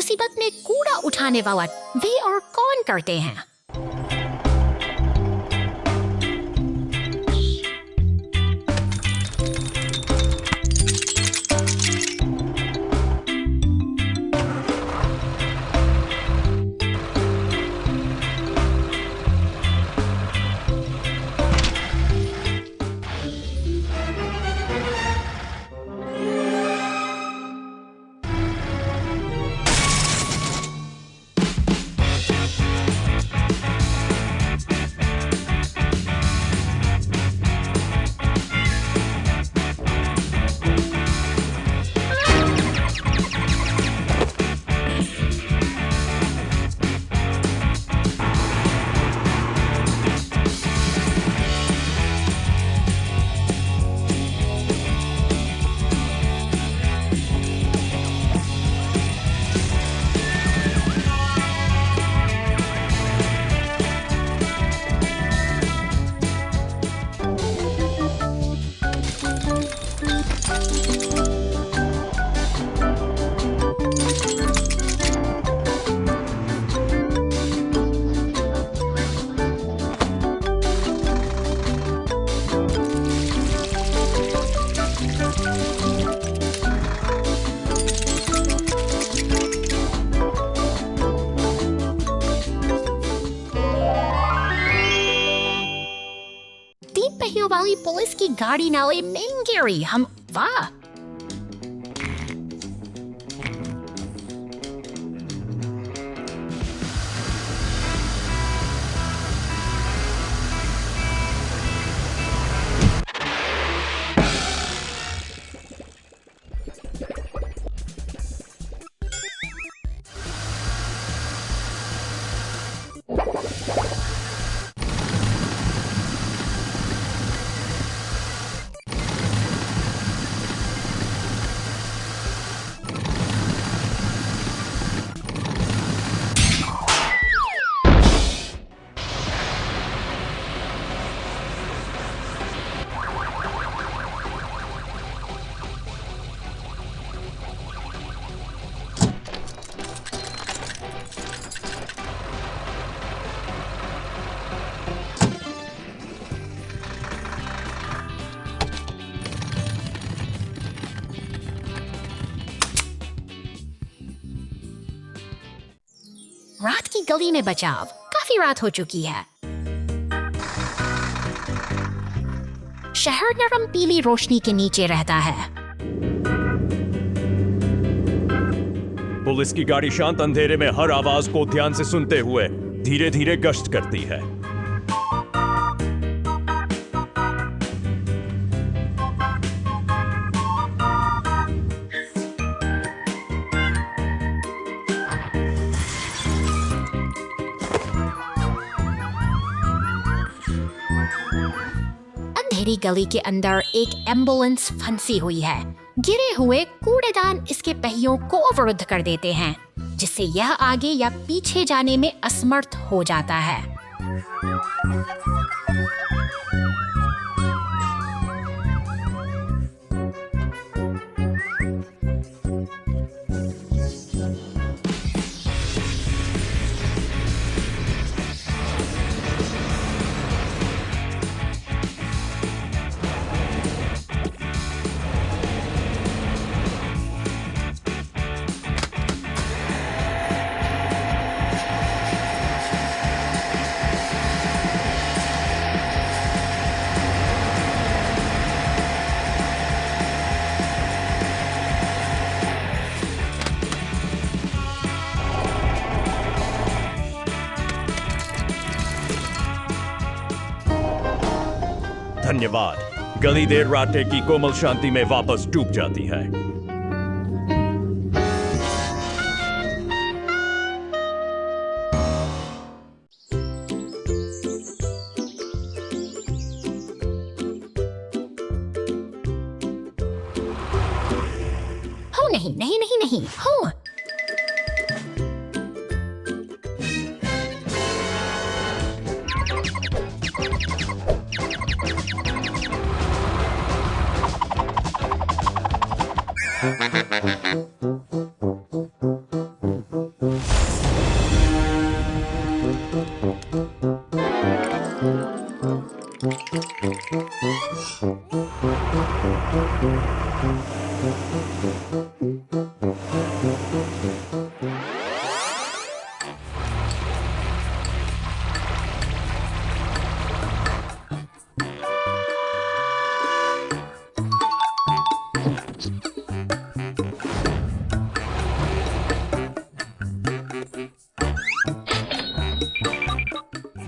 मुसीबत में कूड़ा उठाने वाला वे और कौन करते हैं? वाली पुलिस की गाड़ी नाले में गिरी। हम वाह रात की गली में बचाव। काफी रात हो चुकी है। शहर नरम पीली रोशनी के नीचे रहता है। पुलिस की गाड़ी शांत अंधेरे में हर आवाज को ध्यान से सुनते हुए धीरे धीरे गश्त करती है। अंधेरी गली के अंदर एक एम्बुलेंस फंसी हुई है। गिरे हुए कूड़ेदान इसके पहियों को अवरुद्ध कर देते हैं, जिससे यह आगे या पीछे जाने में असमर्थ हो जाता है। धन्यवाद। गली देर रात की कोमल शांति में वापस डूब जाती है। हो नहीं नहीं नहीं नहीं हो।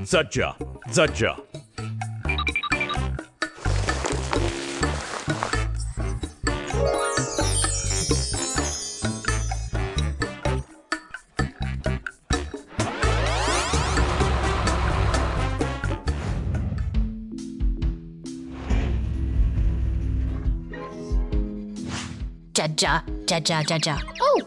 Zatcha, zatcha. Jaja, jaja, jaja. Oh!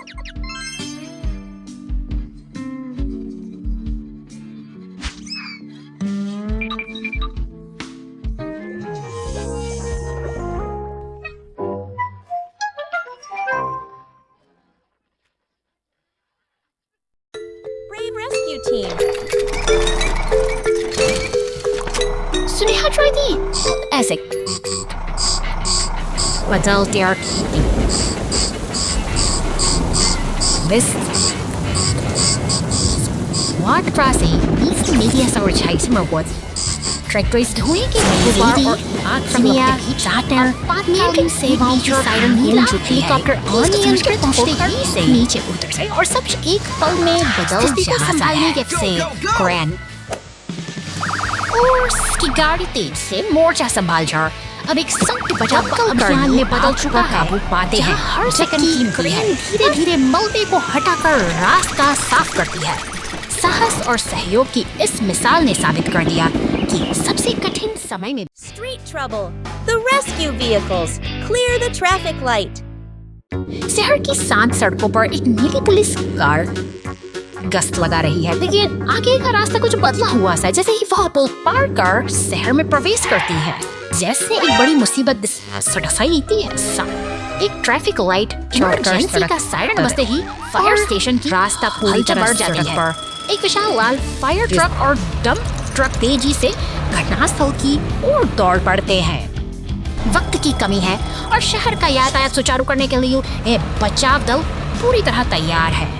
Brave rescue team. Suneha try दी ऐसे बदल त्यार This What Frosty needs to meet us our chase Merwood. Tractors doing it or from here, Satner, American save all your siren Neela helicopter अनियंत्रित होकर नीचे उतर से और सब एक पल में बदल जाता है से ग्रैंड और उसकी गाड़ी तेज से मोर्चा संभाल जा अब एक संकट बचाव अभियान में बदल चुका काबू पाते हैं हर सेकंड की क्रेन धीरे धीरे मलबे को हटाकर रास्ता साफ करती है साहस और सहयोग की इस मिसाल ने साबित कर दिया कि सबसे कठिन समय में Street trouble. The rescue vehicles. Clear the traffic light. शहर की शांत सड़कों पर एक नीली पुलिस कार गश्त लगा रही है लेकिन आगे का रास्ता कुछ बदला हुआ सा जैसे ही वह पुल पार कर शहर में प्रवेश करती है जैसे एक बड़ी मुसीबत सड़साई देती है एक ट्रैफिक लाइट इमरजेंसी का सायरन बजते ही फायर स्टेशन की रास्ता पूरी तरह बढ़ जाती है एक विशाल लाल फायर ट्रक और डंप ट्रक तेजी से घटनास्थल की ओर दौड़ पड़ते हैं वक्त की कमी है और शहर का यातायात सुचारू करने के लिए ये बचाव दल पूरी तरह तैयार है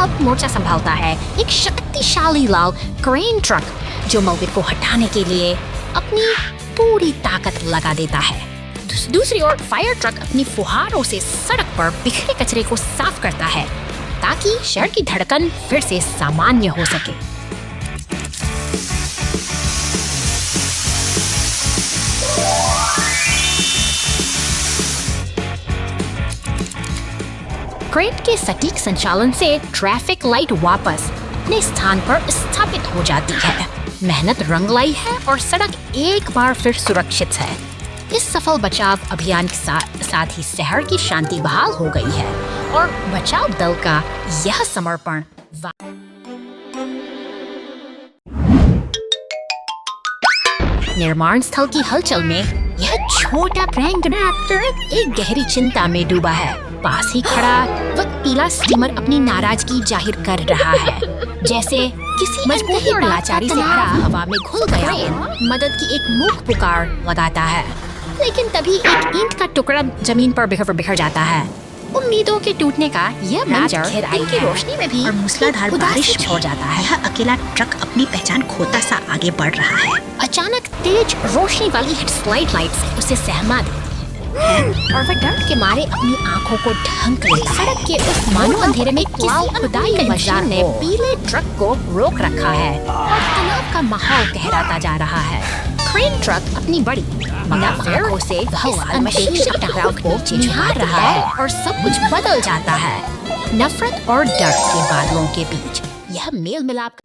अब मोर्चा संभालता है एक शक्तिशाली लाल क्रेन ट्रक जो मलबे को हटाने के लिए अपनी पूरी ताकत लगा देता है दूसरी ओर फायर ट्रक अपनी फुहारों से सड़क पर बिखरे कचरे को साफ करता है ताकि शहर की धड़कन फिर से सामान्य हो सके क्रेन के सटीक संचालन से ट्रैफिक लाइट वापस अपने स्थान पर स्थापित हो जाती है मेहनत रंग लाई है और सड़क एक बार फिर सुरक्षित है इस सफल बचाव अभियान के साथ ही शहर की शांति बहाल हो गई है और बचाव दल का यह समर्पण निर्माण स्थल की हलचल में यह छोटा प्रैंगना एक गहरी चिंता में डूबा है पास ही खड़ा वह पीला स्टीमर अपनी नाराजगी जाहिर कर रहा है जैसे किसी मजबूरी और लाचारी से भरा हवा में घुल गया मदद की एक मूक पुकार लगाता है लेकिन तभी एक ईंट का टुकड़ा जमीन पर बिखर जाता है उम्मीदों के टूटने का यह मंजर दिन की रोशनी में भी और मूसलाधार बारिश छोड़ जाता है यह अकेला ट्रक अपनी पहचान खोता सा आगे बढ़ रहा है अचानक तेज रोशनी वाली हेडलाइट लाइट से उसे सहमा देती है और वह डर के मारे अपनी आंखों को ढंक लेता है सड़क के उस मानो अंधेरे में किसी खुदाई मशीन ने पीले ट्रक को रोक रखा है और तनाव का माहौल गहराता जा रहा है क्रेन ट्रक अपनी बड़ी नम आंखों से अनपेक्षित टकराव को निहार रहा है और सब कुछ बदल जाता है नफरत और डर के बादलों के बीच यह मेल मिलाप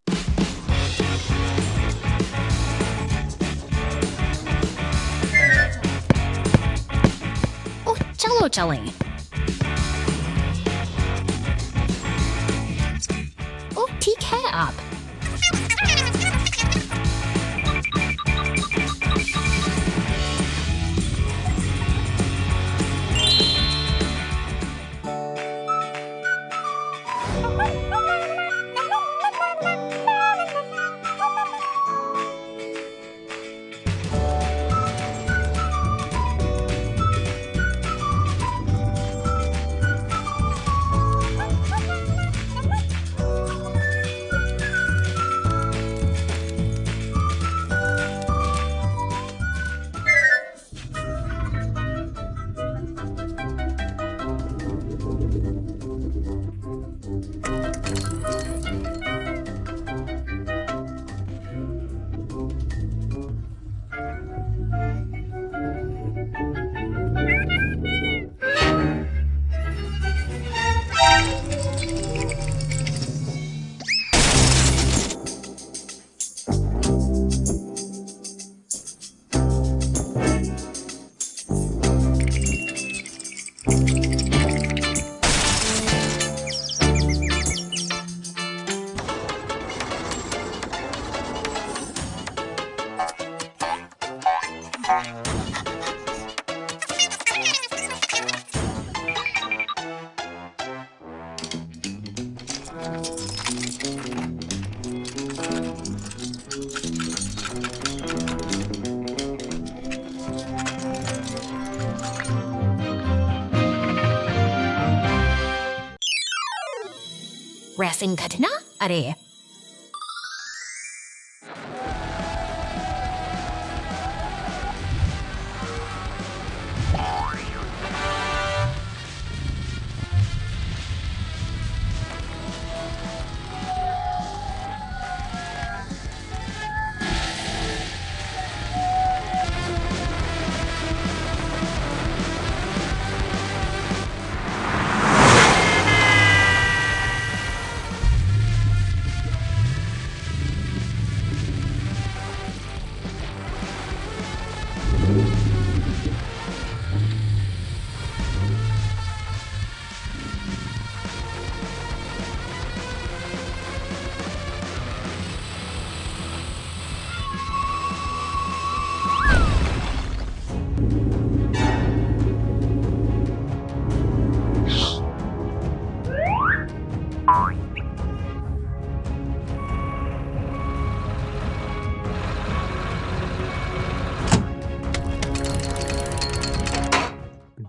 चलो चलें ओ ठीक है आप रेसिंग घटना? अरे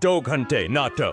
दो घंटे नाटो।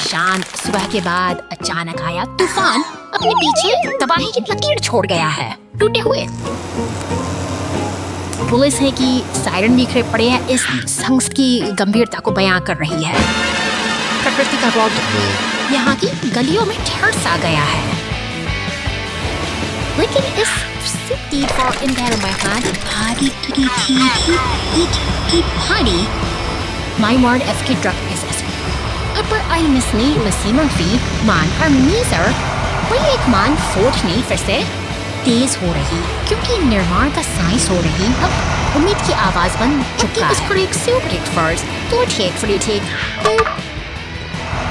शांत सुबह के बाद अचानक आया तूफान अपने पीछे तबाही की लकीर छोड़ गया है। टूटे हुए पुलिस है कि सायरन बिखरे पड़े हैं इस संकट की गंभीरता को बयां कर रही है। प्रकृति का रौद्र यहाँ की गलियों में ठहर सा गया है। लेकिन इस सिद्धि और इनमें भारी My word if की drug is Upper ay misni masiman fee मान और मीजर वही एक मान फोर्ज नहीं फिर से तेज हो रही क्योंकि निर्माण का साइंस हो रही। अब उम्मीद की आवाज बन चुकी है। इसको एक super take first, तो take for take,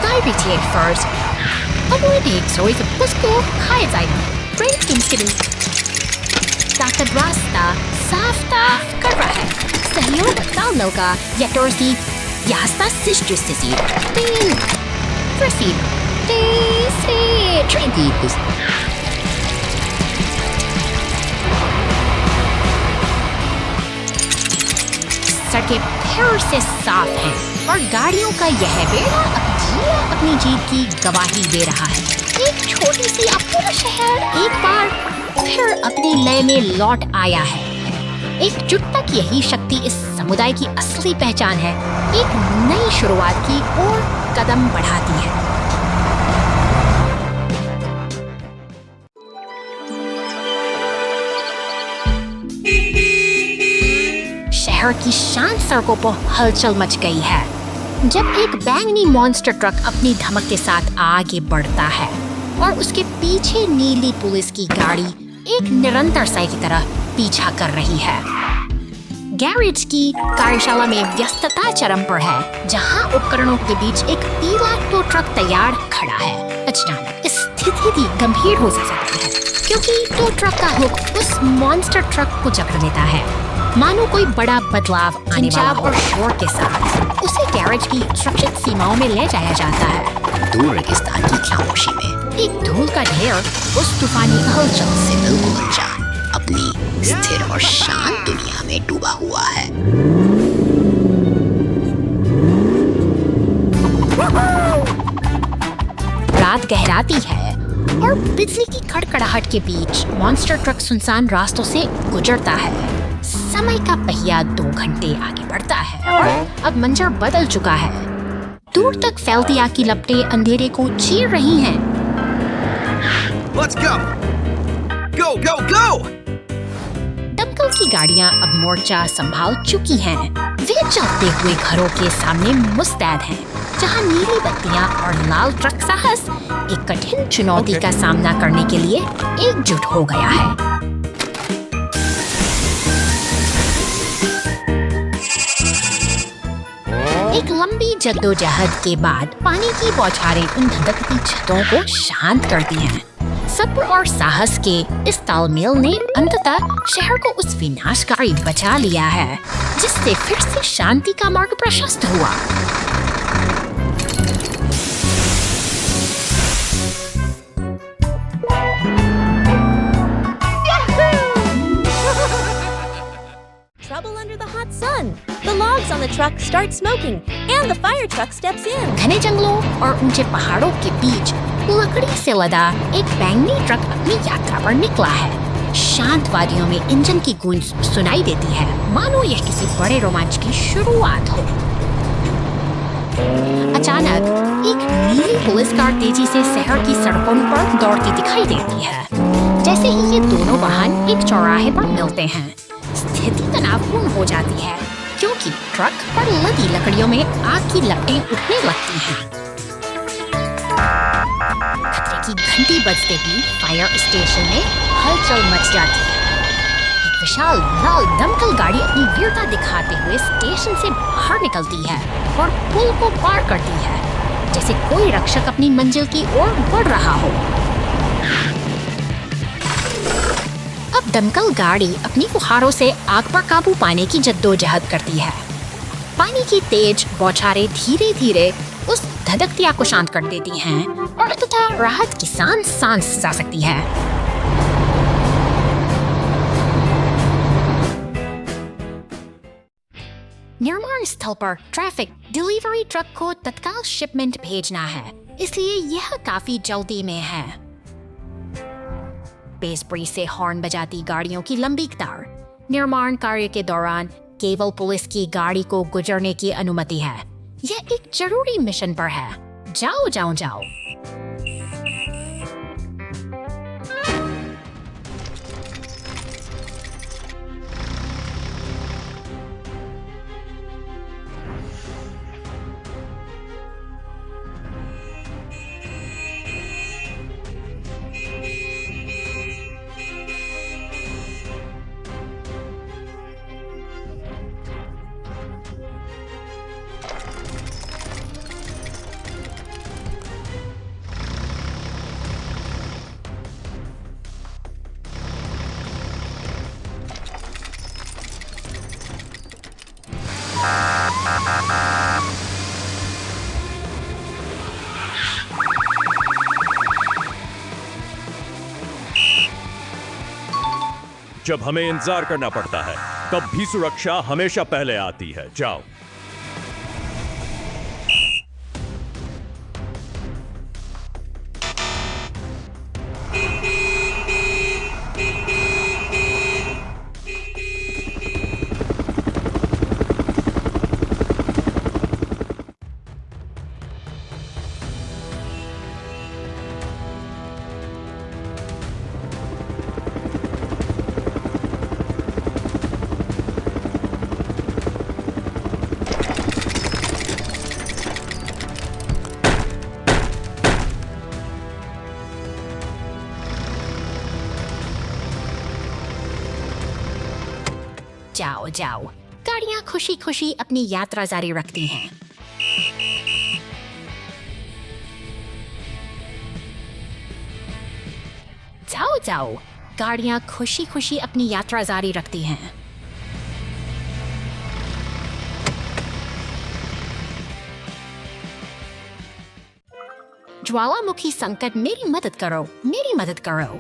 diary take first, अब वो take so इसे उसको खाया जाएगा। Brain skin ताकत रास्ता साफ कर रहा है। सहयोग तालमेल का यटोर्सी यास्ता सिस्टर सिसी तीन प्रसीद तीसरे ट्रेंडीज सड़कें फिर से साफ हैं और गाड़ियों का यह बेड़ा अपनी जीत की गवाही दे रहा है। एक छोटी सी अपना शहर एक बार फिर अपनी लय में लौट आया है। एकजुटता की यही शक्ति इस समुदाय की असली पहचान है। एक नई शुरुआत की ओर कदम बढ़ाती है। शहर की शांत सड़कों पर हलचल मच गई है जब एक बैंगनी मॉन्स्टर ट्रक अपनी धमक के साथ आगे बढ़ता है और उसके पीछे नीली पुलिस की गाड़ी एक निरंतर साई की तरह पीछा कर रही है। गैरेज की कार्यशाला में व्यस्तता चरम पर है, जहां उपकरणों के बीच एक पीला टो ट्रक तैयार खड़ा है। अचानक स्थिति गंभीर हो सकती है, क्योंकि टो ट्रक का हुक उस मॉन्स्टर ट्रक को जकड़ लेता है, मानो कोई बड़ा बदलाव आने वाला हो। और शोर के साथ उसे गैरेज की सुरक्षित सीमाओं में ले जाया जाता है। दूर रेगिस्तान की खामोशी में एक धूल का ढेर उस तूफानी हलचल से बिल्कुल अनजान अपनी स्थिर और शांत दुनिया में डूबा हुआ है। रात गहराती है और बिजली की खड़खड़ाहट के बीच मॉन्स्टर ट्रक सुनसान रास्तों से गुजरता है। समय का पहिया 2 घंटे आगे बढ़ता है और अब मंजर बदल चुका है। दूर तक फैलती आग की लपटें अंधेरे को चीर रही हैं। Let's go! Go, go, go! दमकल की गाड़ियां अब मोर्चा संभाल चुकी हैं। वे चलते हुए घरों के सामने मुस्तैद हैं, जहां नीली बत्तियां और लाल ट्रक साहस एक कठिन चुनौती का सामना करने के लिए एकजुट हो गया है। एक लंबी जद्दोजहद के बाद पानी की बौछारें उन धधकती छतों को शांत करती हैं। सब्र और साहस के इस तालमेल ने अंततः शहर को उस विनाशकारी बचा लिया है, जिससे फिर से शांति का मार्ग प्रशस्त हुआ। Trouble under the hot sun. The logs on the truck start smoking and the fire truck steps in. घने जंगलों और ऊंचे पहाड़ों के बीच लकड़ी से लदा एक बैंगनी ट्रक अपनी यात्रा पर निकला है। शांत वादियों में इंजन की गूंज सुनाई देती है, मानो यह किसी बड़े रोमांच की शुरुआत हो। अचानक एक नीली पुलिस कार तेजी से शहर की सड़कों पर दौड़ती दिखाई देती है। जैसे ही ये दोनों वाहन एक चौराहे पर मिलते हैं, स्थिति तनावपूर्ण हो जाती है, क्योंकि ट्रक पर लदी लकड़ियों में आग की लपटें उठने लगती हैं। खतरे की घंटी बजते ही फायर स्टेशन में हलचल मच जाती है। एक विशाल लाल दमकल गाड़ी अपनी वीरता दिखाते हुए स्टेशन से बाहर निकलती है और पुल को पार करती है, जैसे कोई रक्षक अपनी मंजिल की ओर बढ़ रहा हो। अब दमकल गाड़ी अपनी फुहारों से आग पर काबू पाने की जद्दोजहद करती है। पानी की तेज बौछारें धीरे धीरे उस धधकती आग को शांत कर देती हैं और अंततः राहत की सांस जा सकती है। निर्माण स्थल पर ट्रैफिक डिलीवरी ट्रक को तत्काल शिपमेंट भेजना है, इसलिए यह काफी जल्दी में है। बेसब्री से हॉर्न बजाती गाड़ियों की लंबी कतार। निर्माण कार्य के दौरान केवल पुलिस की गाड़ी को गुजरने की अनुमति है। यह एक जरूरी मिशन पर है। जाओ जाओ जाओ। जब हमें इंतजार करना पड़ता है, तब भी सुरक्षा हमेशा पहले आती है। जाओ। जाओ जाओ, गाड़ियां खुशी खुशी अपनी यात्रा जारी रखती हैं। जाओ जाओ, गाड़ियां खुशी खुशी अपनी यात्रा जारी रखती हैं। ज्वालामुखी संकट, मेरी मदद करो, मेरी मदद करो।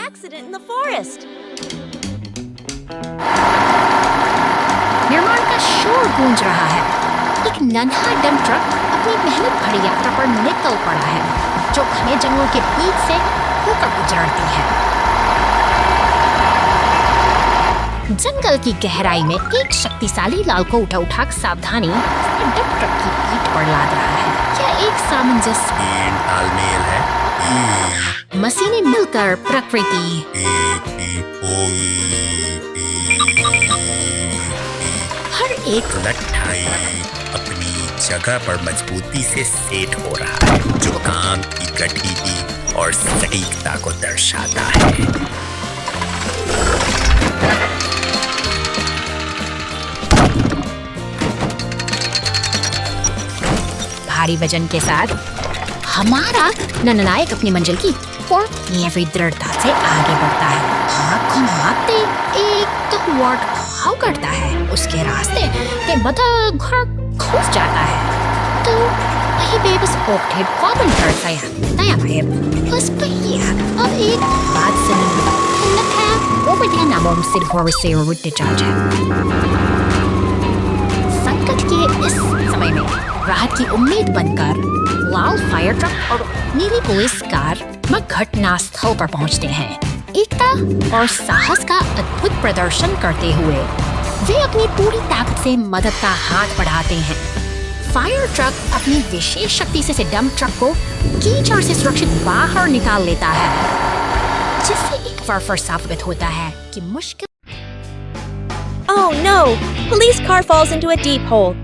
Accident in the forest. निर्माण का शोर गूंज रहा है। एक नन्हा डंप ट्रक अपनी मेहनत भरी यात्रा पर निकल पड़ा है, जो घने जंगलों के बीच से होकर गुजरती है। जंगल की गहराई में एक शक्तिशाली लाल को उठा सावधानी डंप ट्रक की पीठ पर लाद रहा है। क्या एक सामंजस्य तालमेल है। मशीनें मिलकर प्रकृति हर एक लट्ठाई अपनी जगह पर मजबूती से सेट हो रहा है, जो काम की गठिली और सटीकता को दर्शाता है। भारी वजन के साथ हमारा नननायक अपनी मंजिल की और नेवी दृढ़ता से आगे बढ़ता है। हाथ घुमाते एक तो वार्ड घाव करता है, उसके रास्ते के मध्य घर घुस जाता है। तो वही बेबस ओकेड कॉमन करता है नया वेब बस पहिया। अब एक बात सुनी है ओवरटेन नामों से घोर से उड़ते चार्ज है। संकट के इस समय में राहत की उम्मीद बनकर लाल फायर ट्रक और नीली पुलिस कार घटना स्थल पर पहुंचते हैं। एकता और साहस का अद्भुत प्रदर्शन करते हुए वे अपनी पूरी ताकत से मदद का हाथ बढ़ाते हैं। फायर ट्रक अपनी विशेष शक्ति से डंप ट्रक को कीचड़ से सुरक्षित बाहर निकाल लेता है, जिससे एक बार फिर साबित होता है कि मुश्किल। Oh no! Police car falls into a deep hole.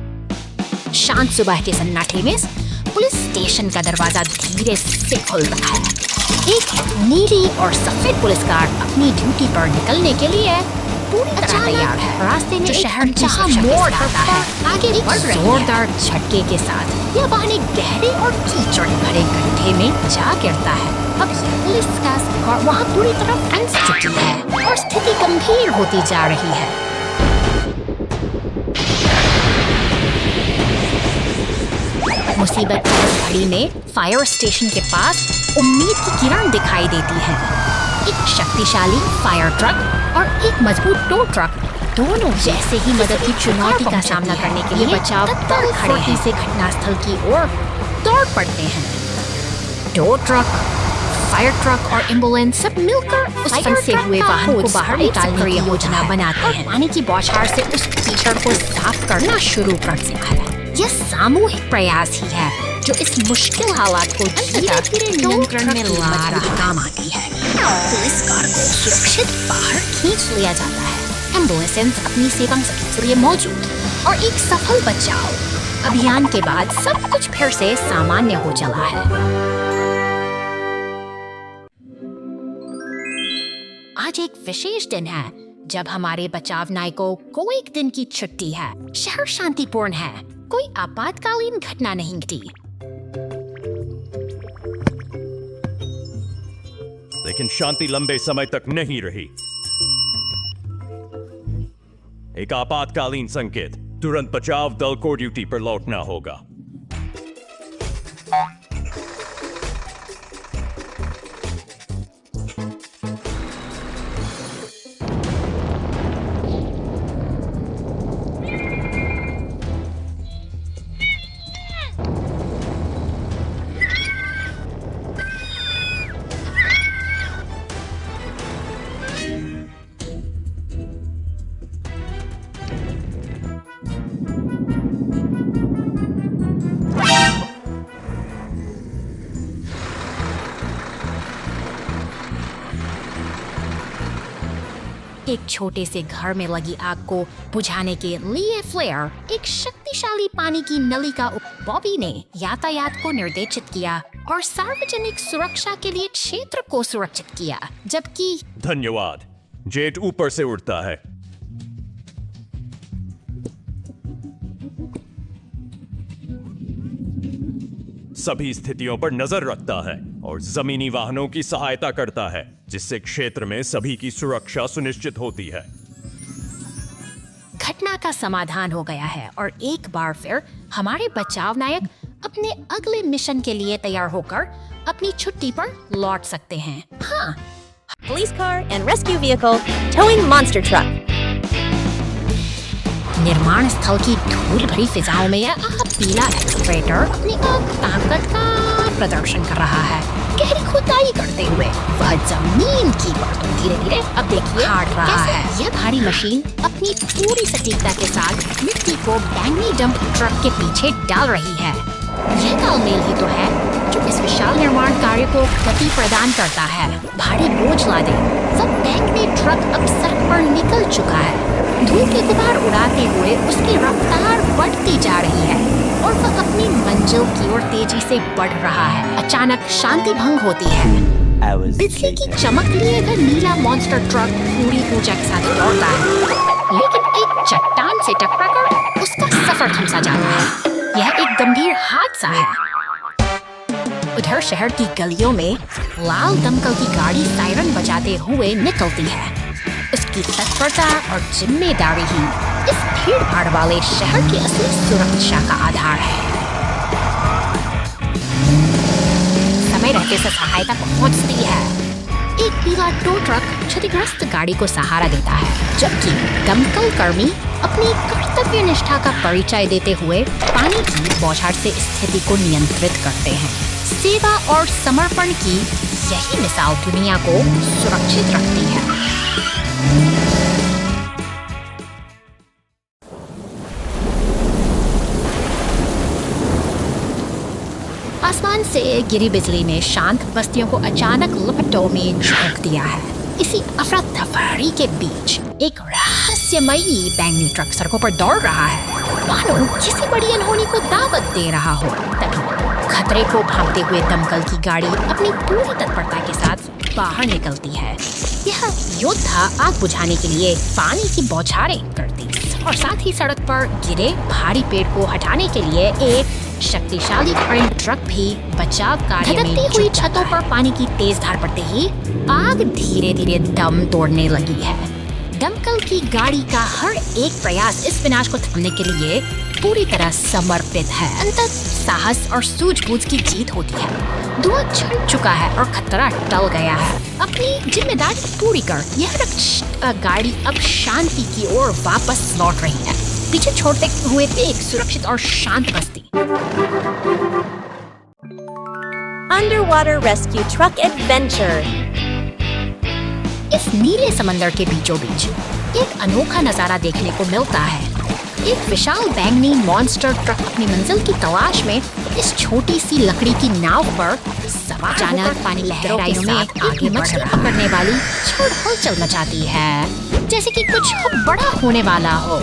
शांत सुबह के सन्नाटे में पुलिस स्टेशन का दरवाजा धीरे से खुलता है। एक नीली और सफेद पुलिस कार अपनी ड्यूटी पर निकलने के लिए पूरी तरह तैयार है। रास्ते में शहर जहां मोड़ आता है, आगे एक जोरदार झटके के साथ यह वाहन एक गहरे और कीचड़ भरे गड्ढे गड्ढे में जा गिरता है। अब पुलिस का कार वहाँ पूरी तरह फंस चुकी है और स्थिति गंभीर होती जा रही है। मुसीबत की घड़ी में फायर स्टेशन के पास उम्मीद की किरण दिखाई देती है। एक शक्तिशाली फायर ट्रक और एक मजबूत टो ट्रक दोनों जैसे ही मदद की चुनौती का सामना करने के लिए बचाव दल खड़े हैं से घटनास्थल की ओर दौड़ पड़ते हैं। टो ट्रक, फायर ट्रक और एम्बुलेंस सब मिलकर उस फंसे हुए वाहन को बाहर निकालने की योजना बनाते हैं। पानी की बौछार से उस कीचड़ को साफ करना शुरू करते हैं। यह सामूहिक प्रयास ही है जो इस मुश्किल हालात को धीरे-धीरे नियंत्रण में ला रहा काम आती है। पुलिस कार को सुरक्षित बाहर खींच लिया जाता है। एम्बुलेंस अपनी सेवा के लिए मौजूद और एक सफल बचाव अभियान के बाद सब कुछ फिर से सामान्य हो चला है। आज एक विशेष दिन है जब हमारे बचाव नायकों को एक दिन की छुट्टी है। शहर शांतिपूर्ण है, कोई आपातकालीन घटना नहीं घटी। लेकिन शांति लंबे समय तक नहीं रही। एक आपातकालीन संकेत, तुरंत बचाव दल को ड्यूटी पर लौटना होगा। एक छोटे से घर में लगी आग को बुझाने के लिए फ्लेयर, एक शक्तिशाली पानी की नली का बॉबी ने यातायात को निर्देशित किया और सार्वजनिक सुरक्षा के लिए क्षेत्र को सुरक्षित किया, जबकि धन्यवाद। जेट ऊपर से उड़ता है। सभी स्थितियों पर नजर रखता है और जमीनी वाहनों की सहायता करता है, जिससे क्षेत्र में सभी की सुरक्षा सुनिश्चित होती है। घटना का समाधान हो गया है और एक बार फिर हमारे बचाव नायक अपने अगले मिशन के लिए तैयार होकर अपनी छुट्टी पर लौट सकते हैं। हाँ, Police car and rescue vehicle towing monster truck. निर्माण स्थल की धूल भरी फिजाओं में यह पीला एक्सकवेटर अपनी ताकत का प्रदर्शन कर रहा है। गहरी खुदाई करते हुए वह जमीन की परतों धीरे-धीरे अब देखिए हाट रहा है। यह भारी मशीन अपनी पूरी सटीकता के साथ मिट्टी को बैंगनी डंप ट्रक के पीछे डाल रही है। यह तालमेल ही तो है जो इस विशाल निर्माण कार्य को गति प्रदान करता है। भारी बोझ लादे वह बैंगनी ट्रक अब सड़क पर निकल चुका है। धूल के गुबार उड़ाते हुए उसकी रफ्तार बढ़ती जा रही है और वह अपनी मंजिल की ओर तेजी से बढ़ रहा है। अचानक शांति भंग होती है। बिजली की चमक लिए वह नीला मॉन्स्टर ट्रक पूरी ऊर्जा के साथ दौड़ता है, लेकिन एक चट्टान से टकराकर उसका सफर थम सा जाता है। यह एक गंभीर हादसा है। उधर शहर की गलियों में लाल दमकल की गाड़ी सायरन बजाते हुए निकलती है। उसकी तत्परता और जिम्मेदारी ही इस भीड़ भाड़ वाले शहर की असली सुरक्षा का आधार है। समय रहते से सहायता पहुंचती है। एक पीला टो ट्रक क्षतिग्रस्त गाड़ी को सहारा देता है, जबकि दमकल कर्मी अपनी कर्तव्य निष्ठा का परिचय देते हुए पानी की बौछार से स्थिति को नियंत्रित करते हैं। सेवा और समर्पण की यही मिसाल दुनिया को सुरक्षित रखती है। आसमान से गिरी बिजली ने शांत बस्तियों को अचानक लपटों में झोंक दिया है। इसी अफरा तफरी के बीच एक रहस्यमयी बैंगनी ट्रक सड़कों पर दौड़ रहा है, मानो किसी बड़ी अनहोनी को दावत दे रहा हो। तभी खतरे को भांपते हुए दमकल की गाड़ी अपनी पूरी तत्परता के साथ बाहर निकलती है। यह योद्धा आग बुझाने के लिए पानी की बौछारें करती और साथ ही सड़क पर गिरे भारी पेड़ को हटाने के लिए एक शक्तिशाली क्रेन ट्रक भी बचाव कार्य में धधकती हुई जुट जाता छतों है। पर पानी की तेज धार पड़ते ही आग धीरे धीरे दम तोड़ने लगी है। दमकल की गाड़ी का हर एक प्रयास इस विनाश को थामने के लिए पूरी तरह समर्पित है। अंततः साहस और सूझबूझ की जीत होती है। धुआं छट चुका है और खतरा टल गया है। अपनी जिम्मेदारी पूरी कर यह गाड़ी अब शांति की ओर वापस लौट रही है, पीछे छोड़ते हुए एक सुरक्षित और शांत बस्ती। Underwater Rescue Truck Adventure. इस नीले समंदर के बीचों बीच एक अनोखा नजारा देखने को मिलता है। एक विशाल बैंगनी मॉन्स्टर ट्रक अपनी मंजिल की तलाश में इस छोटी सी लकड़ी की नाव पर सवार अचानक पानी लहराइयों में आगे मछली पकड़ने वाली छोड़ हलचल मचाती है, जैसे कि कुछ बड़ा होने वाला हो।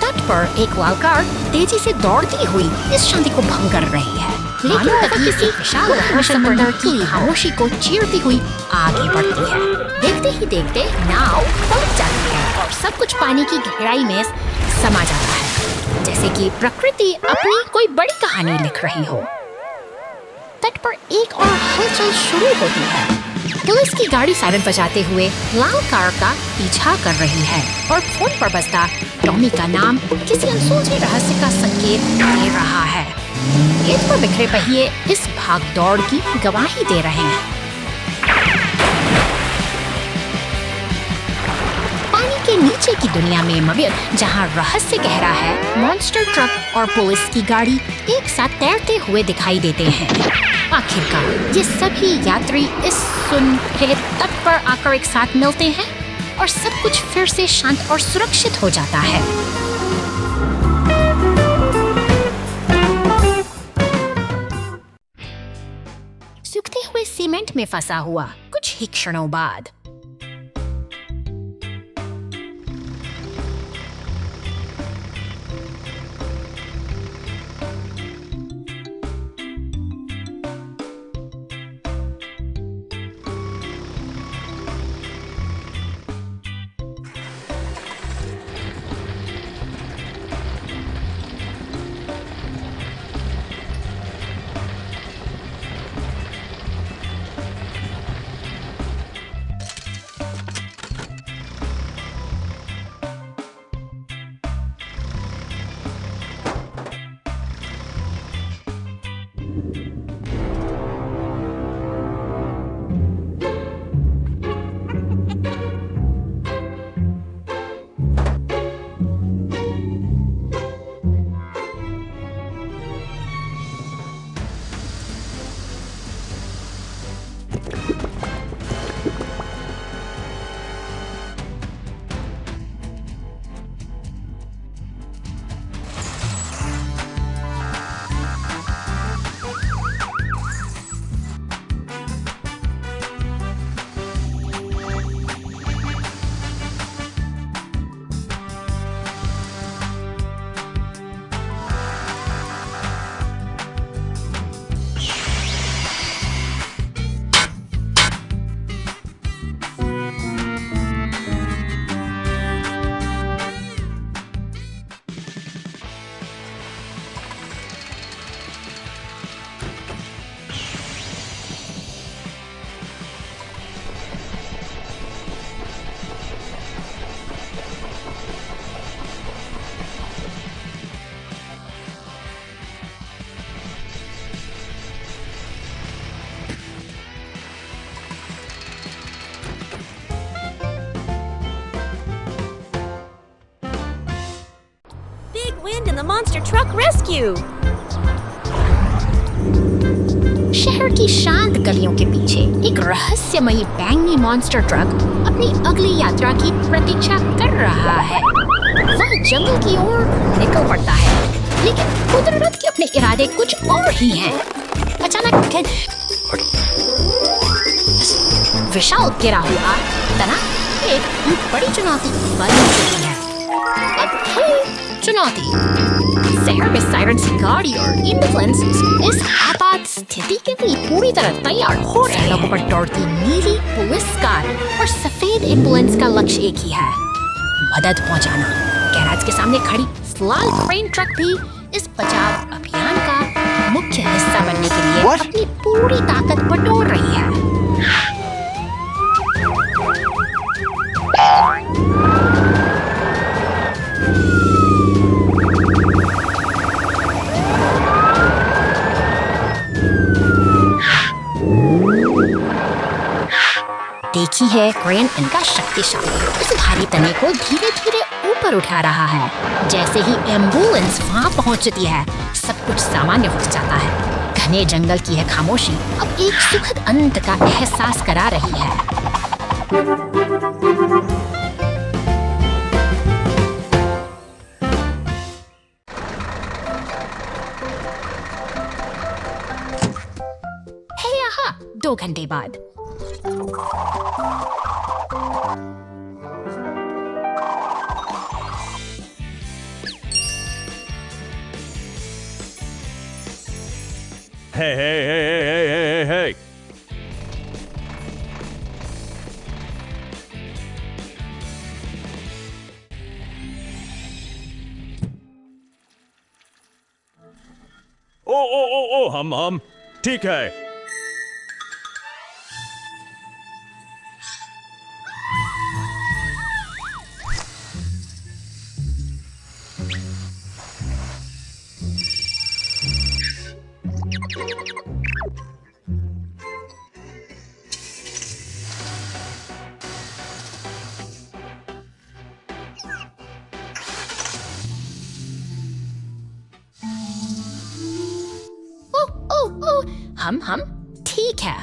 तट पर एक वालकार तेजी से दौड़ती हुई इस शांति को भंग कर रही है, लेकिन तभी किसी विशाल लहर समंदर की खामोशी को चीरती हुई आगे बढ़ती है। देखते ही देखते नाव पलट जाती है और सब कुछ पानी की गहराई में समा जाता है, जैसे कि प्रकृति अपनी कोई बड़ी कहानी लिख रही हो। तट पर एक और हलचल शुरू होती है। पुलिस की गाड़ी सायरन बजाते हुए लाल कार का पीछा कर रही है और फोन पर बजता टॉमी का नाम किसी अनसुलझे रहस्य का संकेत दे रहा है। खेत पर बिखरे पहिए इस भागदौड़ की गवाही दे रहे हैं। पानी के नीचे की दुनिया में मविर जहां रहस्य गहरा है, मॉन्स्टर ट्रक और पुलिस की गाड़ी एक साथ तैरते हुए दिखाई देते हैं। आखिरकार ये सभी यात्री इस सुनहरे तट पर आकर एक साथ मिलते हैं और सब कुछ फिर से शांत और सुरक्षित हो जाता है। सूखते हुए सीमेंट में फंसा हुआ कुछ ही क्षणों बाद Wind in the monster truck rescue. शहर की शांत गलियों के पीछे एक रहस्यमयी बैंगनी मॉन्स्टर ट्रक अपनी अगली यात्रा की प्रतीक्षा कर रहा है। वह जंगल की ओर निकल पड़ता है, लेकिन कुदरत के अपने इरादे कुछ और ही हैं। अचानक विशाल गिरा हुआ तना एक बड़ी चुनौती बन चुकी है। अब है चुनौती, शहर में सायरन की गाड़ी और एम्बुलेंस इस आपात स्थिति के लिए पूरी तरह तैयार हो रहे हैं। सड़कों पर दौड़ती नीली पुलिस कार और सफेद एम्बुलेंस का लक्ष्य एक ही है, मदद पहुंचाना। गैराज के सामने खड़ी लाल क्रेन ट्रक भी इस बचाव अभियान का मुख्य हिस्सा बनने के लिए What? अपनी पूरी ताकत बटोर रही है। देखी है, क्रेन इनका शक्तिशाली इस भारी तने को धीरे धीरे ऊपर उठा रहा है। जैसे ही एम्बुलेंस वहां पहुंचती है, सब कुछ सामान्य हो जाता है। घने जंगल की है खामोशी अब एक सुखद अंत का एहसास करा रही है। है यहाँ 2 घंटे बाद। Hey. ओ, हम ठीक है। ओ, हम ठीक है।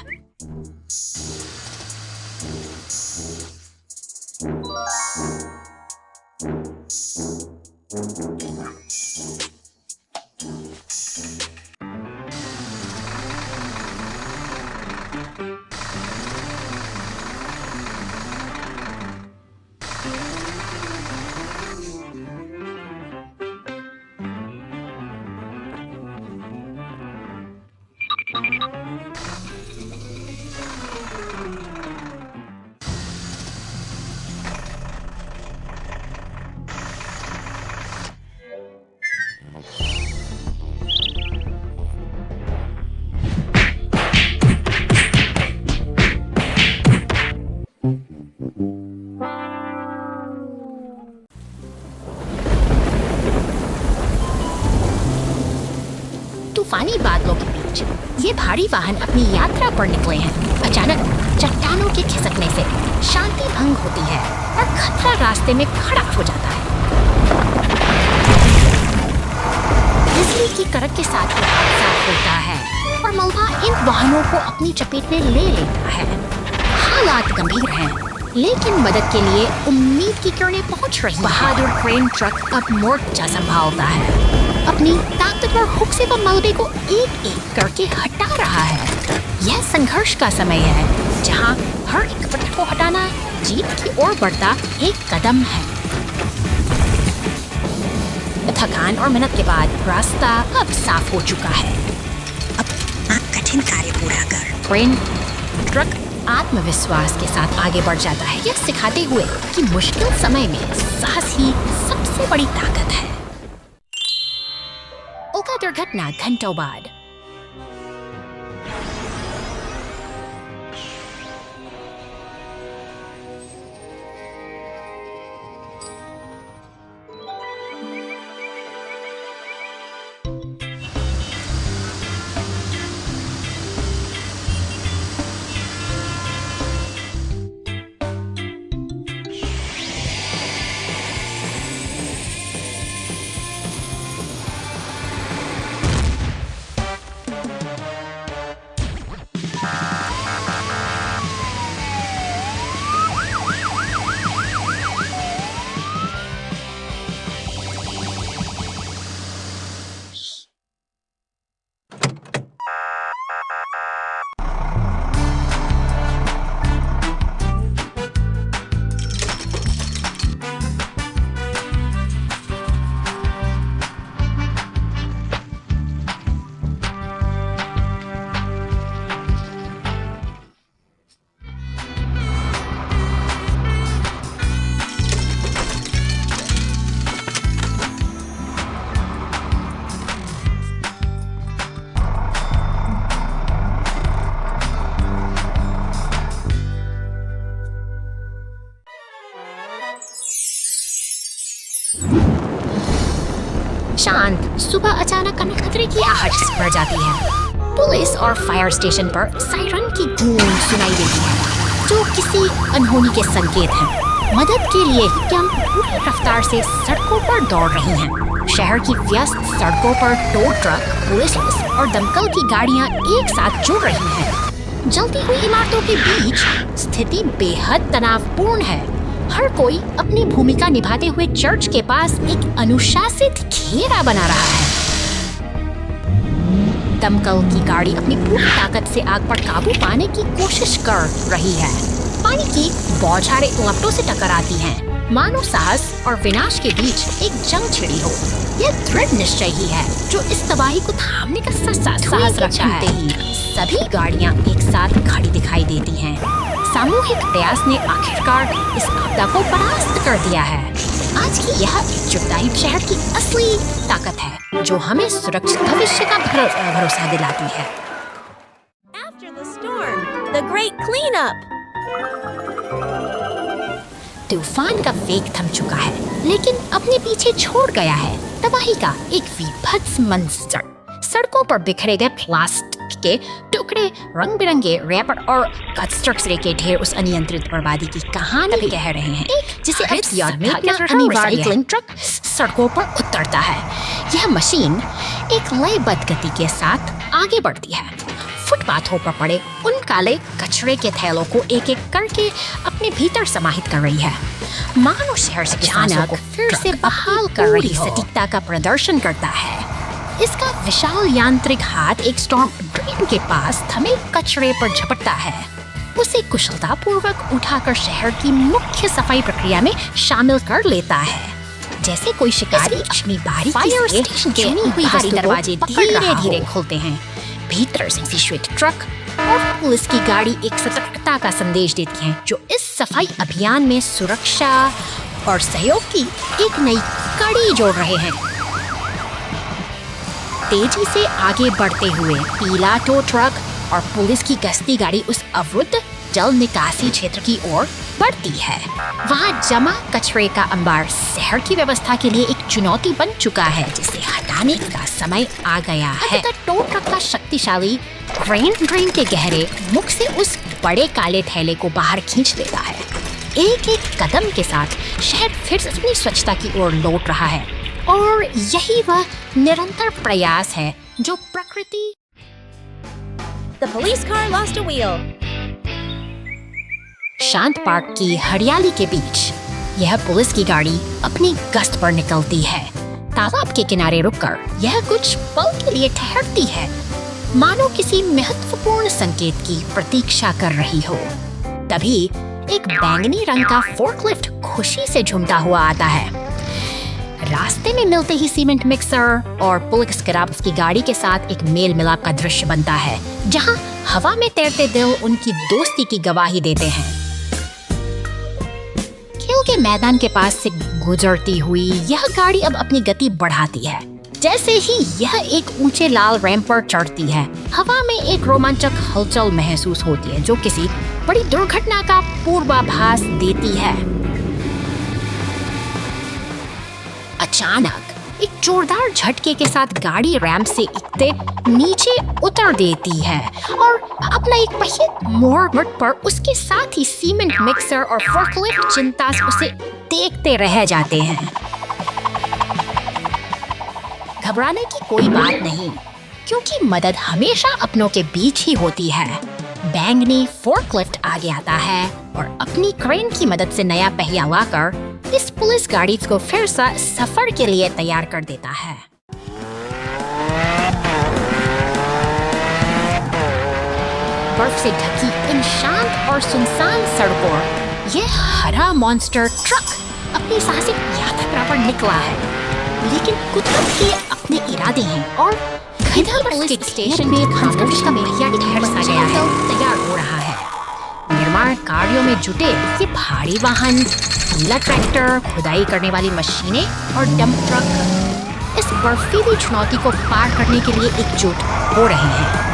तूफानी बादलों के बीच ये भारी वाहन अपनी यात्रा पर निकले हैं। अचानक चट्टानों के खिसकने से शांति भंग होती है और खतरा रास्ते में खड़ा हो जाता है। बिजली की कड़क के साथ ये हादसा होता है और मलबा इन वाहनों को अपनी चपेट में ले लेता है। हालात गंभीर हैं, लेकिन मदद के लिए उम्मीद की किरणें पहुंच रही हैं। बहादुर क्रेन ट्रक अब मोर्चा संभालता है, अपनी ताकतवर हुक से वह मलबे को एक एक करके हटा रहा है। यह संघर्ष का समय है, जहां हर एक पत्थर को हटाना जीत की ओर बढ़ता एक कदम है। थकान और मेहनत के बाद रास्ता अब साफ हो चुका है। अब कठिन कार्य पूरा कर। क्रेन ट्रक आत्मविश्वास के साथ आगे बढ़ जाता है, यह सिखाते हुए कि मुश्किल समय में साहस ही सबसे बड़ी ताकत है। ओका दुर्घटना घंटों बाद। सुबह अचानक खतरे की आहट बढ़ जाती है। पुलिस और फायर स्टेशन पर सायरन की गूंज सुनाई देती है, जो किसी अनहोनी के संकेत हैं। मदद के लिए हम पूरी रफ्तार से सड़कों पर दौड़ रही हैं। शहर की व्यस्त सड़कों पर टो ट्रक, पुलिस और दमकल की गाड़ियां एक साथ जुड़ रही हैं। जलती हुई इमारतों के बीच स्थिति बेहद तनावपूर्ण है। हर कोई अपनी भूमिका निभाते हुए चर्च के पास एक अनुशासित घेरा बना रहा है। दमकल की गाड़ी अपनी पूरी ताकत से आग पर काबू पाने की कोशिश कर रही है। पानी की बौछारें लपटों से टकराती हैं, मानो साहस और विनाश के बीच एक जंग छिड़ी हो। यह दृढ़ निश्चय ही है जो इस तबाही को थामने का साहस रखता है। सभी गाड़ियां एक साथ खड़ी दिखाई देती हैं। सामूहिक प्रयास ने आखिरकार इस आपदा को परास्त कर दिया है। आज की यह एकजुटता शहर की असली ताकत है, जो हमें सुरक्षित भविष्य का भरोसा दिलाती है। After the storm, the great cleanup. तूफान का वेग थम चुका है, लेकिन अपने पीछे छोड़ गया है तबाही का एक विभत्स मंजर। सड़कों पर बिखरे गए प्लास्टिक के टुकड़े, रंग बिरंगे रैपर और कचरे के ढेर उस अनियंत्रित बर्बादी की कहानी कह रहे हैं, जिसे रिसाइकलिंग ट्रक सड़कों पर उतरता है। यह मशीन एक लयबद्ध गति के साथ आगे बढ़ती है, फुटपाथों पर पड़े उन काले कचरे के थैलों को एक एक करके अपने भीतर समाहित कर रही है। मानो शहर से किसानों को फिर से बहाल कर रही सटीकता का प्रदर्शन करता है। इसका विशाल यांत्रिक हाथ एक स्टॉर्म ड्रेन के पास थमे कचरे पर झपटता है, उसे कुशलतापूर्वक उठाकर शहर की मुख्य सफाई प्रक्रिया में शामिल कर लेता है। जैसे कोई शिकारी अपनी बारी फायर स्टेशन के भारी दरवाजे धीरे-धीरे खोलते हैं। भीतर से श्वेत ट्रक और पुलिस की गाड़ी एक सतर्कता का संदेश देती हैं, जो इस सफाई अभियान में सुरक्षा और सहयोग की एक नई कड़ी जोड़ रहे हैं। तेजी से आगे बढ़ते हुए पीला टो ट्रक और पुलिस की गश्ती गाड़ी उस अवरुद्ध जल निकासी क्षेत्र की ओर बढ़ती है। वहाँ जमा कचरे का अंबार शहर की व्यवस्था के लिए एक चुनौती बन चुका है, जिसे हटाने का समय आ गया है। टो ट्रक का शक्तिशाली ड्रेन के गहरे मुख से उस बड़े काले थैले को बाहर खींच लेता है। एक एक कदम के साथ शहर फिर से अपनी स्वच्छता की ओर लौट रहा है, और यही वह निरंतर प्रयास है जो प्रकृति। The police car lost a wheel. शांत पार्क की हरियाली के बीच यह पुलिस की गाड़ी अपनी गश्त पर निकलती है। तालाब के किनारे रुककर यह कुछ पल के लिए ठहरती है, मानो किसी महत्वपूर्ण संकेत की प्रतीक्षा कर रही हो। तभी एक बैंगनी रंग का फोर्कलिफ्ट खुशी से झूमता हुआ आता है। रास्ते में मिलते ही सीमेंट मिक्सर और पुलिस स्क्रैप्स की गाड़ी के साथ एक मेल मिलाप का दृश्य बनता है, जहां हवा में तैरते दिल उनकी दोस्ती की गवाही देते हैं। खेल के मैदान के पास से गुजरती हुई यह गाड़ी अब अपनी गति बढ़ाती है। जैसे ही यह एक ऊंचे लाल रैंप पर चढ़ती है, हवा में एक रोमांचक हलचल महसूस होती है, जो किसी बड़ी दुर्घटना का पूर्वाभास देती है। अचानक एक जोरदार झटके के साथ गाड़ी रैंप से इकते नीचे उतर देती है, और अपना एक पहिया मोड़ पर उसके साथ ही सीमेंट मिक्सर और फोर्कलिफ्ट चिंता से उसे देखते रह जाते हैं। घबराने की कोई बात नहीं, क्योंकि मदद हमेशा अपनों के बीच ही होती है। बैंगनी फोर्कलिफ्ट आगे आता है और अपनी क्रेन की मदद से नया पहिया लाकर इस पुलिस गाड़ी को फिर से सफर के लिए तैयार कर देता है। बर्फ से ढकी इन शांत और सुनसान सड़कों यह हरा मॉन्स्टर ट्रक अपनी साहसिक यात्रा पर निकला है, लेकिन कुदरत के अपने इरादे हैं और इधर पुलिस स्टेशन में खामोश का पहिया ठहर सा गया है, तैयार हो रहा है। निर्माण कार्यों में जुटे ये भारी वाहन, नीला ट्रैक्टर, खुदाई करने वाली मशीनें और डंप ट्रक इस बर्फीली चुनौती को पार करने के लिए एकजुट हो रहे हैं।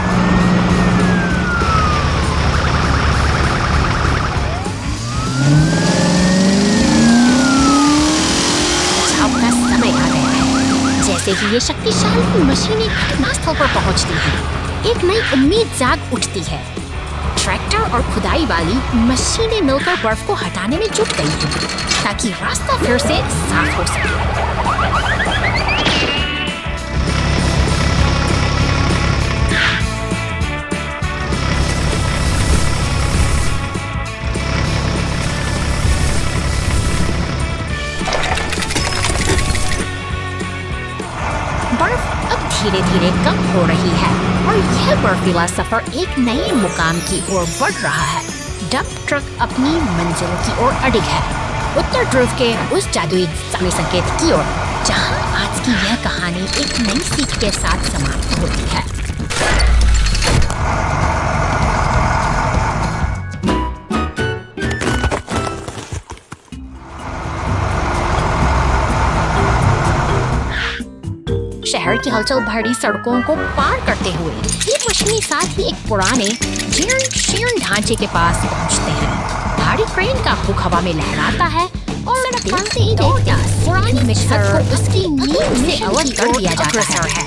बचाव का समय आ गया है। जैसे ही ये शक्तिशाली मशीनें घटनास्थल पर पहुंचती हैं। एक नई उम्मीद जाग उठती है। ट्रैक्टर और खुदाई वाली मशीनें मिलकर बर्फ को हटाने में जुट गई हैं ताकि रास्ता फिर से साफ हो सके। बर्फ अब धीरे धीरे कम हो रही है और यह बर्फीला सफर एक नए मुकाम की ओर बढ़ रहा है। डंप ट्रक अपनी मंजिल की ओर अडिग है, उत्तर ध्रुव के उस जादुई समय संकेत की ओर जहां आज की यह कहानी एक नई सीख के साथ समाप्त होती है। शहर की हलचल भरी सड़कों को पार करते हुए ये मशीनी साथ ही एक पुराने जीर्ण ढांचे के पास पहुंचते हैं। भारी क्रेन का हुक हवा में लहराता है और देखते ही देखते पुरानी मिक्सर को उसकी नींव से अलग कर दिया जाता है,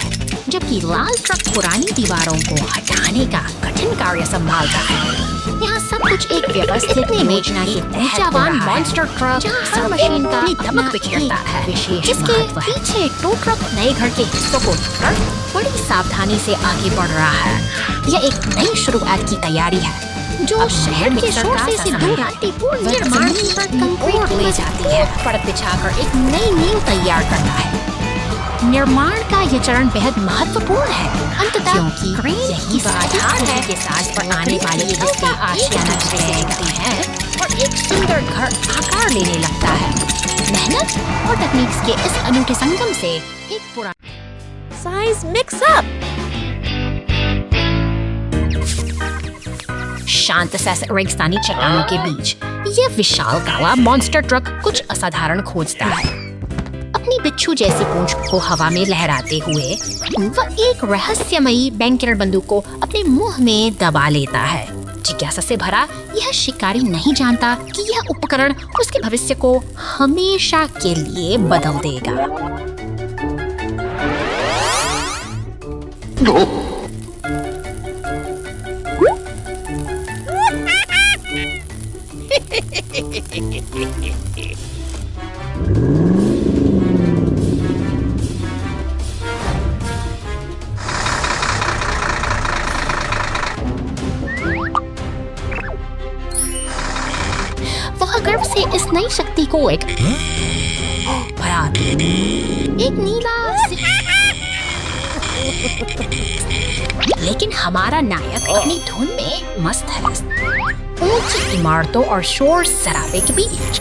जबकि लाल ट्रक पुरानी दीवारों को हटाने का कठिन कार्य संभालता है। यहाँ सब कुछ एक व्यवस्थित योजना के ऊर्जावान मॉन्स्टर ट्रक हर मशीन का धमक बिखेरता है, जिसके पीछे टो ट्रक नए घर के हिस्सों को कर बड़ी सावधानी से आगे बढ़ रहा है। यह एक नई शुरुआत की तैयारी है जो शहर के शोर से दूर शांतिपूर्ण निर्माण पर कंक्रीट ले जाती है, परत बिछाकर एक नई नींव तैयार करता है। निर्माण का ये चरण बेहद महत्वपूर्ण है, अंततः क्योंकि यही आधार है के साथ पर आने वाले जिसके आशियाना से दिखती है और एक सुंदर घर आकार लेने लगता है। मेहनत और तकनीक के इस अनूठे संगम से एक पुराना Size mix up. शांत सा रेगिस्तानी चट्टानों के बीच यह विशाल काला मॉन्स्टर ट्रक कुछ असाधारण खोजता है। अपनी बिच्छू जैसी पूंछ को हवा में लहराते हुए वह एक रहस्यमयी बैंकर बंदूक को अपने मुंह में दबा लेता है। जिज्ञासा से भरा यह शिकारी नहीं जानता कि यह उपकरण उसके भविष्य को हमेशा के लिए बदल देगा। वह गर्व से इस नई शक्ति को एक नीला लेकिन हमारा नायक अपनी धुन में मस्त है। ऊंची इमारतों और शोर शराबे के बीच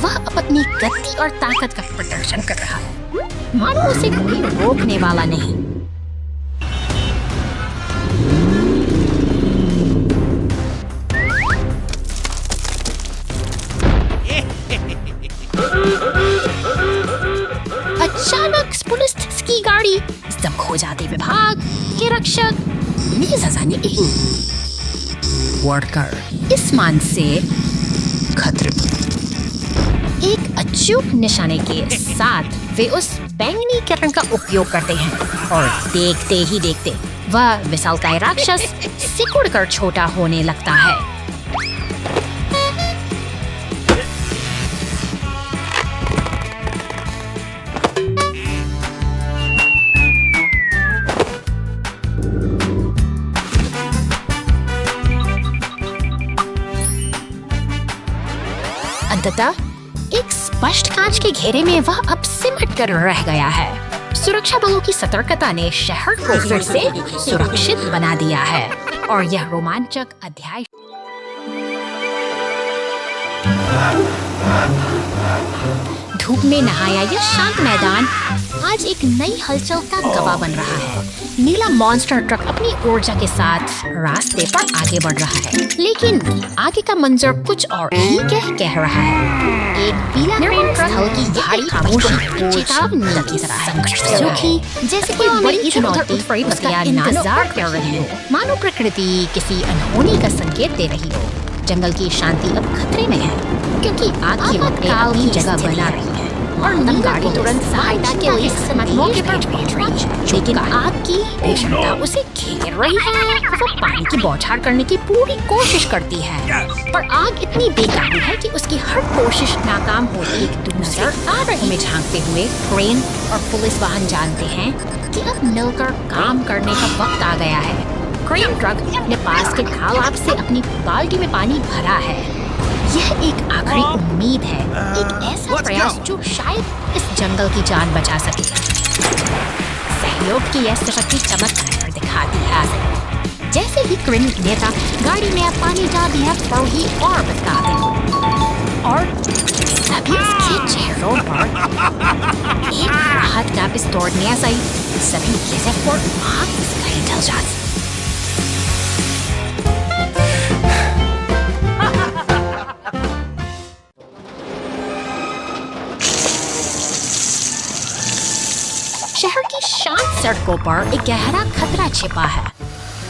वह अपनी गति और ताकत का प्रदर्शन कर रहा है, मानो उसे कोई रोकने वाला नहीं। अचानक पुलिस की गाड़ी दम खो जाते विभाग के रक्षक वर्कर इस मान से खतरे एक अचूक निशाने के साथ वे उस बैंगनी किरण का उपयोग करते हैं और देखते ही देखते वह विशालकाय राक्षस सिकुड़कर छोटा होने लगता है। अंततः एक स्पष्ट कांच के घेरे में वह अब सिमट कर रह गया है। सुरक्षा बलों की सतर्कता ने शहर को फिर से सुरक्षित बना दिया है और यह रोमांचक अध्याय धूप में नहाया यह शांत मैदान आज एक नई हलचल का गवाह बन रहा है। नीला मॉन्स्टर ट्रक अपनी ऊर्जा के साथ रास्ते पर आगे बढ़ रहा है, लेकिन आगे का मंजर कुछ और ही कह रहा है। एक पीला क्रेन स्थल की भारी खामोशी चेतावनी की तरह सूखी जैसे कोई बड़ी चुनौती उसका इंतजार कर रही हो, मानो प्रकृति किसी अनहोनी का संकेत दे रही हो। जंगल की शांति अब खतरे में है क्योंकि आग की लपटें अपनी जगह बना रही है और गाड़ी तुरंत सहायता के लिए मौके पर पहुंच रही है, लेकिन आग की भीषणता उसे घेर रही है। वो पानी की बौछार करने की पूरी कोशिश करती है, पर आग इतनी बेकाबू है कि उसकी हर कोशिश नाकाम होती है। नजर आ रही में झांकते हुए क्रेन और पुलिस वाहन जानते हैं कि अब मिलकर काम करने का वक्त आ गया है। क्रेन ट्रक अपने पास के तालाब से अपनी बाल्टी में पानी भरा है। यह एक आखिरी उम्मीद है, एक ऐसा प्रयास जो शायद इस जंगल की जान बचा सके। सहयोग की यह शक्ति चमत्कार दिखाती है। जैसे ही क्रेन नेता गाड़ी में अब पानी डाल दिया, फौजी और बता दे और सभी इसके चेहरों पर एक राहत का इस तोड़ने से सभी जैसे और आग कहीं ढल जाती। शहर की शांत सड़कों पर एक गहरा खतरा छिपा है।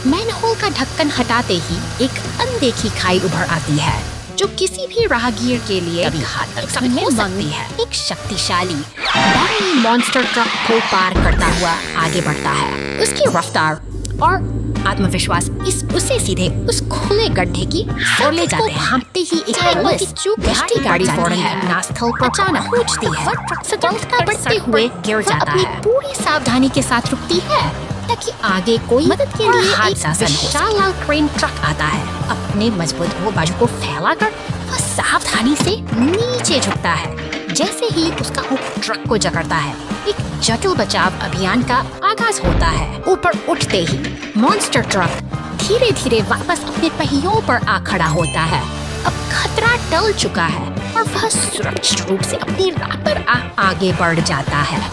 मैनहोल का ढक्कन हटाते ही एक अनदेखी खाई उभर आती है, जो किसी भी राहगीर के लिए घातक साबित हो सकती है। एक शक्तिशाली भारी मॉन्स्टर ट्रक को पार करता हुआ आगे बढ़ता है। उसकी रफ्तार और आत्मविश्वास उसे सीधे उस खुले गड्ढे की ओर ले जाते हैं। भागते ही एक पुलिस गाड़ी फौरन घटनास्थल पर अचानक पहुंचती है। सतर्कता बढ़ते हुए गिर जाता है। पूरी सावधानी के साथ रुकती है ताकि आगे कोई मदद के लिए एक विशाल क्रेन ट्रक आता है। अपने मजबूत बाजू को फैलाकर वह सावधानी से नीचे झुकता है। जैसे ही उसका हुक ट्रक को जकड़ता है, एक जटिल बचाव अभियान का आगाज होता है। ऊपर उठते ही मॉन्स्टर ट्रक धीरे धीरे वापस अपने पहियों पर आ खड़ा होता है। अब खतरा टल चुका है और वह सुरक्षित रूप से अपनी राह पर आगे बढ़ जाता है।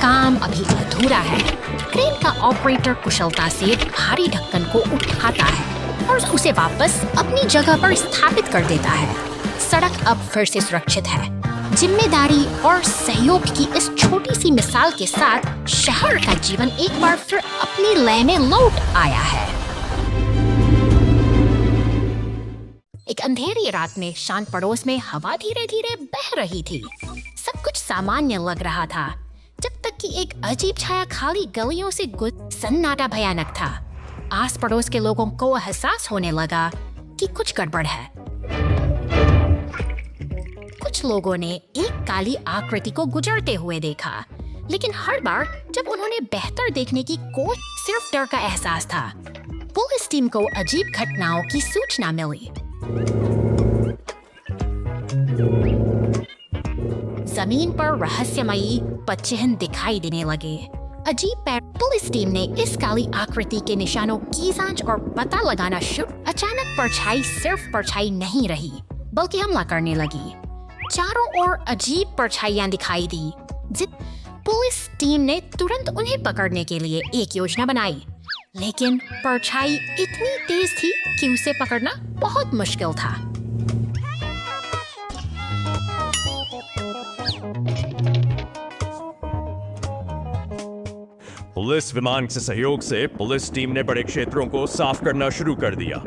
काम अभी अधूरा है। क्रेन का ऑपरेटर कुशलता से भारी ढक्कन को उठाता है और उसे वापस अपनी जगह पर स्थापित कर देता है। सड़क अब फिर से सुरक्षित है। जिम्मेदारी और सहयोग की इस छोटी सी मिसाल के साथ शहर का जीवन एक बार फिर अपनी लय में लौट आया है। एक अंधेरी रात में शांत पड़ोस में हवा धीरे धीरे बह रही थी। सब कुछ सामान्य लग रहा था, जब तक कि एक अजीब छाया खाली गलियों से सन्नाटा भयानक था। आस पड़ोस के लोगों को एहसास होने लगा कि कुछ गड़बड़ है। कुछ लोगों ने एक काली आकृति को गुजरते हुए देखा, लेकिन हर बार जब उन्होंने बेहतर देखने की कोशिश, सिर्फ डर का एहसास था। पुलिस टीम को अजीब घटनाओं की सूचना मिली। जमीन पर रहस्यमयी पदचिह्न दिखाई देने लगे। अजीब पैर। पुलिस टीम ने इस काली आकृति के निशानों की जांच और पता लगाना शुरू। अचानक परछाई सिर्फ परछाई नहीं रही, बल्कि हमला करने लगी। चारों ओर अजीब परछाइयां दिखाई दी। पुलिस टीम ने तुरंत उन्हें पकड़ने के लिए एक योजना बनाई, लेकिन परछाई इतनी तेज थी कि उसे पकड़ना बहुत मुश्किल था। पुलिस विमान के सहयोग से पुलिस टीम ने बड़े क्षेत्रों को साफ करना शुरू कर दिया।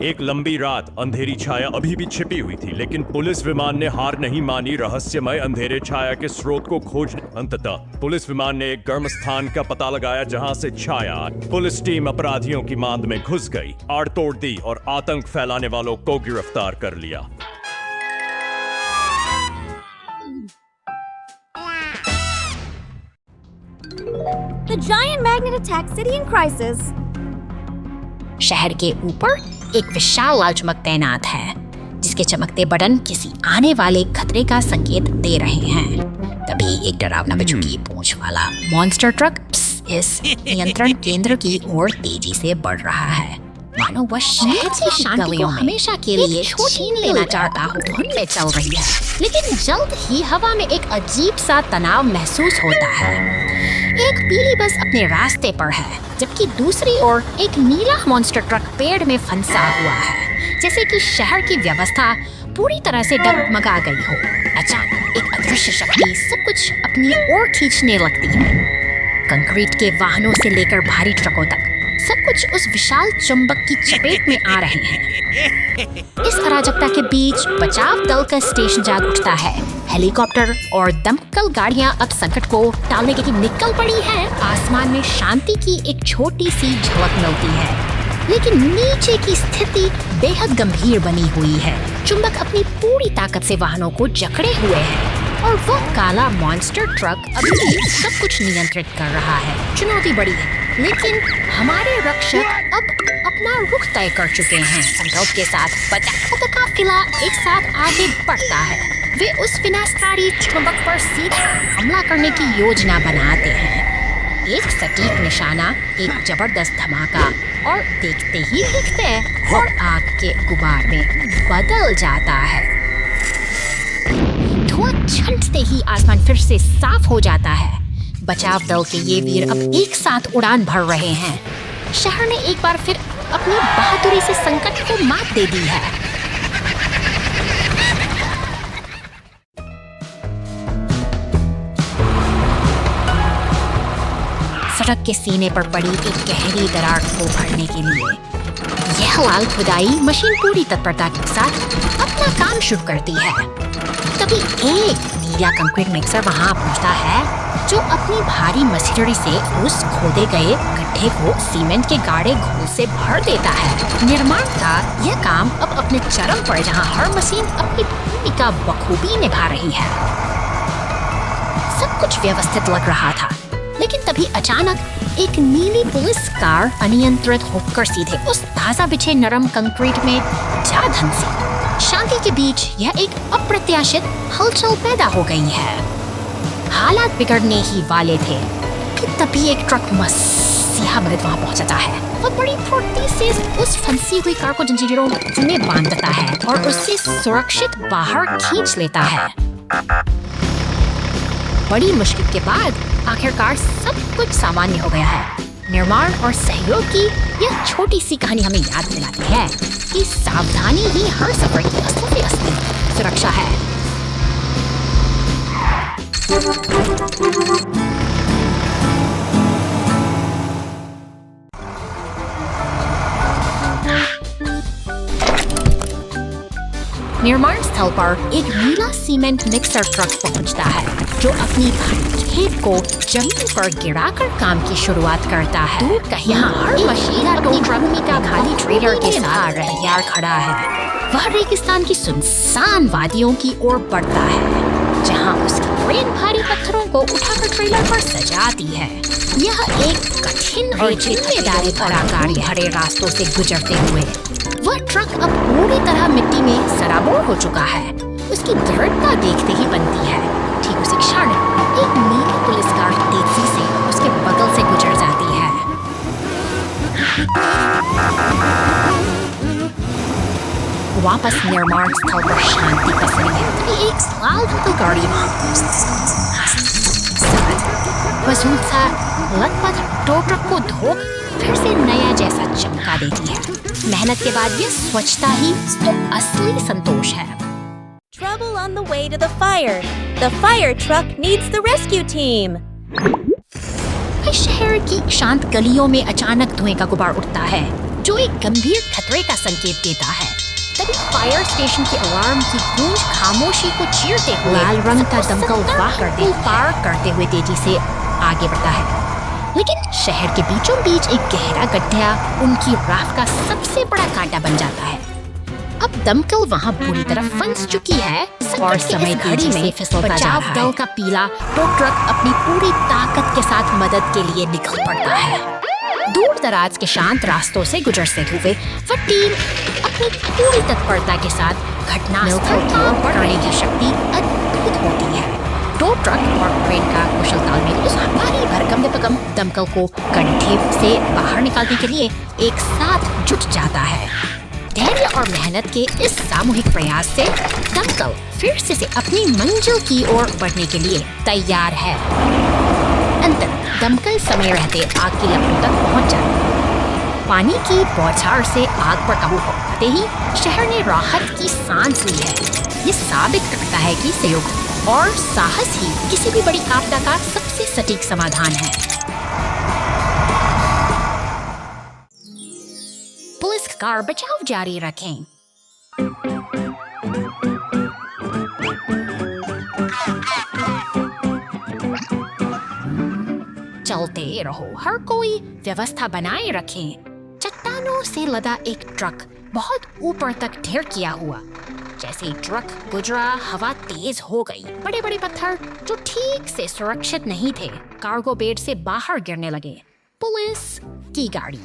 एक लंबी रात अंधेरी छाया अभी भी छिपी हुई थी, लेकिन पुलिस विमान ने हार नहीं मानी रहस्यमय अंधेरे छाया के स्रोत को खोजने। अंततः पुलिस विमान ने एक गर्म स्थान का पता लगाया जहां से छाया। पुलिस टीम अपराधियों की मांद में घुस गई, आड़ तोड़ दी और आतंक फैलाने वालों को गिरफ्तार कर लिया। The giant magnet attacked city in crisis. शहर के ऊपर एक विशाल लाल चमक तैनात है, जिसके चमकते बटन किसी आने वाले खतरे का संकेत दे रहे हैं। तभी एक डरावना बिच्छू पूंछ वाला मॉन्स्टर ट्रक इस नियंत्रण केंद्र की ओर तेजी से बढ़ रहा है, मानो वह शहर की शांति को हमेशा के लिए छीन लेना चाहता हो। धुन में चल रही है, लेकिन जल्द ही हवा में एक अजीब सा तनाव महसूस होता है। एक पीली बस अपने रास्ते पर है, जबकि दूसरी ओर एक नीला मॉन्स्टर ट्रक पेड़ में फंसा हुआ है, जैसे कि शहर की व्यवस्था पूरी तरह से डगमगा गई हो। अचानक एक अदृश्य शक्ति सब कुछ अपनी ओर खींचने लगती है। कंक्रीट के वाहनों से लेकर भारी ट्रकों तक सब कुछ उस विशाल चुंबक की चपेट में आ रहे हैं। इस अराजकता के बीच बचाव दल का स्टेशन जाग उठता है। हेलीकॉप्टर और दमकल गाड़ियां अब संकट को टालने के लिए निकल पड़ी हैं। आसमान में शांति की एक छोटी सी झलक मिलती है, लेकिन नीचे की स्थिति बेहद गंभीर बनी हुई है। चुंबक अपनी पूरी ताकत से वाहनों को जकड़े हुए है और वो काला मॉन्स्टर ट्रक अभी भी सब कुछ नियंत्रित कर रहा है। चुनौती बड़ी है, लेकिन हमारे रक्षक अब अपना रुख तय कर चुके हैं। संकल्प के साथ बचाव का काफिला एक साथ आगे बढ़ता है। वे उस विनाशकारी चुंबक पर सीधा हमला करने की योजना बनाते हैं। एक सटीक निशाना, एक जबरदस्त धमाका और देखते ही दिखते और आग के गुबार में बदल जाता है। धुआं छंटते ही आसमान फिर से साफ हो जाता है। बचाव दल के ये वीर अब एक साथ उड़ान भर रहे हैं। शहर ने एक बार फिर अपनी बहादुरी से संकट को मात दे दी है। सड़क के सीने पर पड़ी एक गहरी दरार को भरने के लिए यह लाल खुदाई मशीन पूरी तत्परता के साथ अपना काम शुरू करती है। तभी एक नीला कंक्रीट मिक्सर वहां पहुंचता है, जो अपनी भारी मशीनरी से उस खोदे गए गड्ढे को सीमेंट के गाढ़े घोल से भर देता है। निर्माण का यह काम अब अपने चरम पर, जहां हर मशीन अपनी भूमिका बखूबी निभा रही है। सब कुछ व्यवस्थित लग रहा था, लेकिन तभी अचानक एक नीली पुलिस कार अनियंत्रित होकर सीधे उस ताजा बिछे नरम कंक्रीट में जा धंसी। शांति के बीच यह एक अप्रत्याशित हलचल पैदा हो गई है। हालात बिगड़ने ही वाले थे कि तभी एक ट्रक मसीहा मर्द वहां पहुंचता है। वह बड़ी फुर्ती से उस फंसी हुई कार को जंजीरों में बांध देता है और उसे सुरक्षित बाहर खींच लेता है। बड़ी मुश्किल के बाद आखिरकार सब कुछ सामान्य हो गया है। निर्माण और सहयोग की यह छोटी सी कहानी हमें याद दिलाती है कि सावधानी ही हर सफर की असली सुरक्षा है। निर्माण स्थल पर एक नीला सीमेंट मिक्सर ट्रक पहुंचता है, जो अपनी खेप को जमीन पर गिराकर काम की शुरुआत करता है। दूर कहीं हर मशीन अपनी ट्रक का खाली ट्रेलर के साथ तैयार खड़ा है। वह रेगिस्तान की सुनसान वादियों की ओर बढ़ता है, जहां उसकी क्रेन भारी पत्थरों को उठाकर ट्रेलर पर सजाती है। यह एक कठिन और जिम्मेदारी भरा कार्य भरे रास्तों से गुजरते हुए वह ट्रक अब पूरी तरह मिट्टी में सराबोर हो चुका है। उसकी दृढ़ता देखते ही बनती है। ठीक उसी क्षण एक नीली पुलिस कार तेजी से उसके बगल से गुजर जाती है। वापस निर्माण स्थल पर शांति पसरी है। तभी एक लाल रंग गाड़ी वसूल सा लथपथ टो ट्रक को धो फिर से नया जैसा चमका देती है। मेहनत के बाद ये स्वच्छता ही तो असली संतोष है। Trouble on the way to the fire. The fire truck needs the rescue team. शहर की शांत गलियों में अचानक धुएं का गुबार उठता है, जो एक गंभीर खतरे का संकेत देता है। तभी फायर स्टेशन की अलार्म की गूंज खामोशी को चीरते हुए लाल रंग का दमकल पार करते हुए तेजी से आगे बढ़ता है। लेकिन शहर के बीचों बीच एक गहरा गड्ढा उनकी राह का सबसे बड़ा कांटा बन जाता है। अब दमकल वहां पूरी तरह फंस चुकी है और समय घड़ी में बचाव दल का पीला टो ट्रक अपनी पूरी ताकत के साथ मदद के लिए निकल पड़ता है। दूर दराज के शांत रास्तों से गुजरते हुए वह टीम अपनी पूरी तत्परता के साथ घटनास्थल की ओर बढ़ने की शक्ति अद्भुत होती है। टो ट्रक और क्रेन का कुशल तालमेल उस भारी भरकम दमकल को गड्ढे से बाहर निकालने के लिए एक साथ जुट जाता है। धैर्य और मेहनत के इस सामूहिक प्रयास से दमकल फिर से अपनी मंजिल की ओर बढ़ने के लिए तैयार है। अंततः दमकल समय रहते आग की लपटों तक पहुंच जाती है। पानी की बौछार से आग पर काबू पाते ही शहर ने राहत की सांस ली है। ये साबित करता है कि सहयोग और साहस ही किसी भी बड़ी आपदा का सबसे सटीक समाधान है। आखिरकार बचाव जारी रखें। चलते रहो, हर कोई व्यवस्था बनाए रखें। चट्टानों से लदा एक ट्रक बहुत ऊपर तक ढेर किया हुआ। जैसे ही ट्रक गुजरा, हवा तेज हो गई। बड़े बड़े पत्थर जो ठीक से सुरक्षित नहीं थे कार्गो बेड से बाहर गिरने लगे। पुलिस की गाड़ी।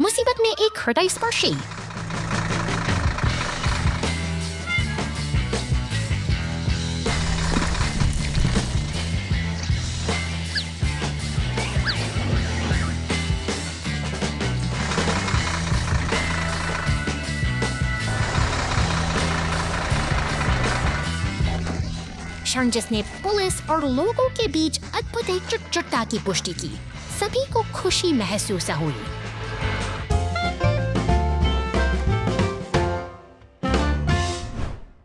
मुसीबत में एक हृदय स्पर्शी। क्षण जिसने पुलिस और लोगों के बीच अद्भुत एकजुटता की पुष्टि की। सभी को खुशी महसूस हुई।